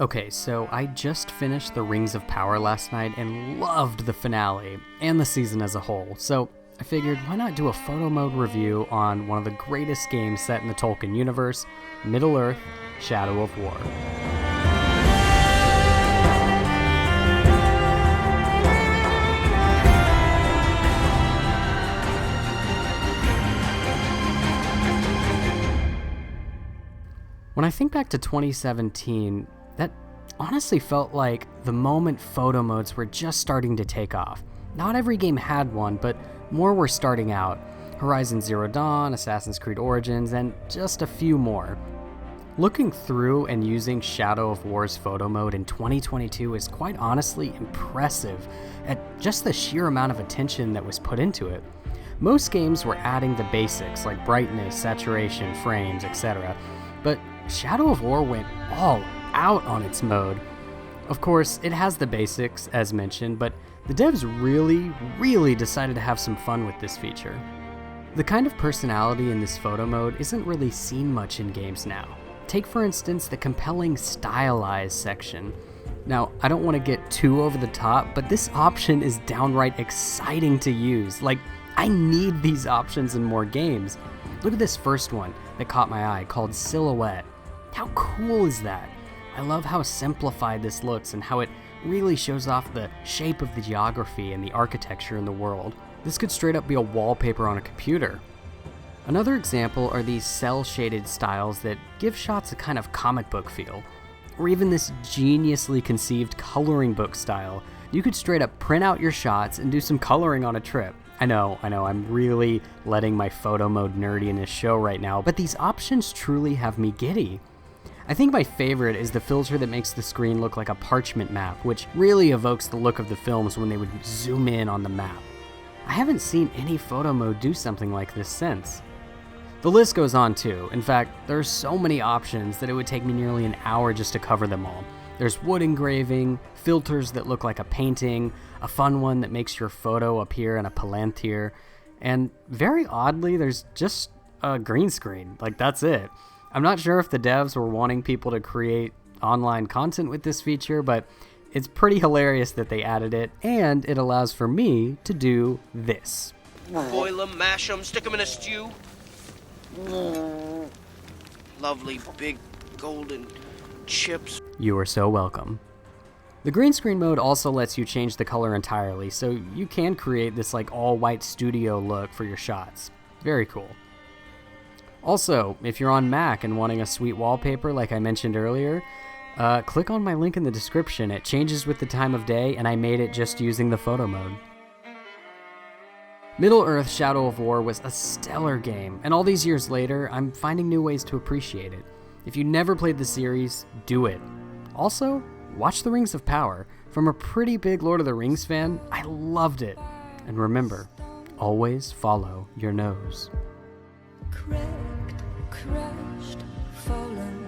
Okay, so I just finished the Rings of Power last night and loved the finale, and the season as a whole, so I figured why not do a photo mode review on one of the greatest games set in the Tolkien universe, Middle-earth: Shadow of War. When I think back to 2017, that honestly felt like the moment photo modes were just starting to take off. Not every game had one, but more were starting out. Horizon Zero Dawn, Assassin's Creed Origins, and just a few more. Looking through and using Shadow of War's photo mode in 2022 is quite honestly impressive at just the sheer amount of attention that was put into it. Most games were adding the basics like brightness, saturation, frames, etc., but Shadow of War went all out on its mode. Of course, it has the basics, as mentioned, but the devs really decided to have some fun with this feature. The kind of personality in this photo mode isn't really seen much in games now. Take for instance the compelling stylized section. Now, I don't want to get too over the top, but this option is downright exciting to use. Like, I need these options in more games. Look at this first one that caught my eye called Silhouette. How cool is that? I love how simplified this looks and how it really shows off the shape of the geography and the architecture in the world. This could straight up be a wallpaper on a computer. Another example are these cel-shaded styles that give shots a kind of comic book feel. Or even this geniusly conceived coloring book style. You could straight up print out your shots and do some coloring on a trip. I know, I'm really letting my photo mode nerdiness show right now, but these options truly have me giddy. I think my favorite is the filter that makes the screen look like a parchment map, which really evokes the look of the films when they would zoom in on the map. I haven't seen any photo mode do something like this since. The list goes on too. In fact, there are so many options that it would take me nearly an hour just to cover them all. There's wood engraving, filters that look like a painting, a fun one that makes your photo appear in a palantir, and very oddly, there's just a green screen. Like, that's it. I'm not sure if the devs were wanting people to create online content with this feature, but it's pretty hilarious that they added it, and it allows for me to do this. Boil 'em, mash 'em, stick 'em in a stew. Lovely big golden chips. You are so welcome. The green screen mode also lets you change the color entirely, so you can create this like all-white studio look for your shots. Very cool. Also, if you're on Mac and wanting a sweet wallpaper like I mentioned earlier, click on my link in the description. It changes with the time of day, and I made it just using the photo mode. Middle-earth: Shadow of War was a stellar game, and all these years later, I'm finding new ways to appreciate it. If you never played the series, do it. Also, watch The Rings of Power. From a pretty big Lord of the Rings fan, I loved it. And remember, always follow your nose. Cracked, crushed, fallen.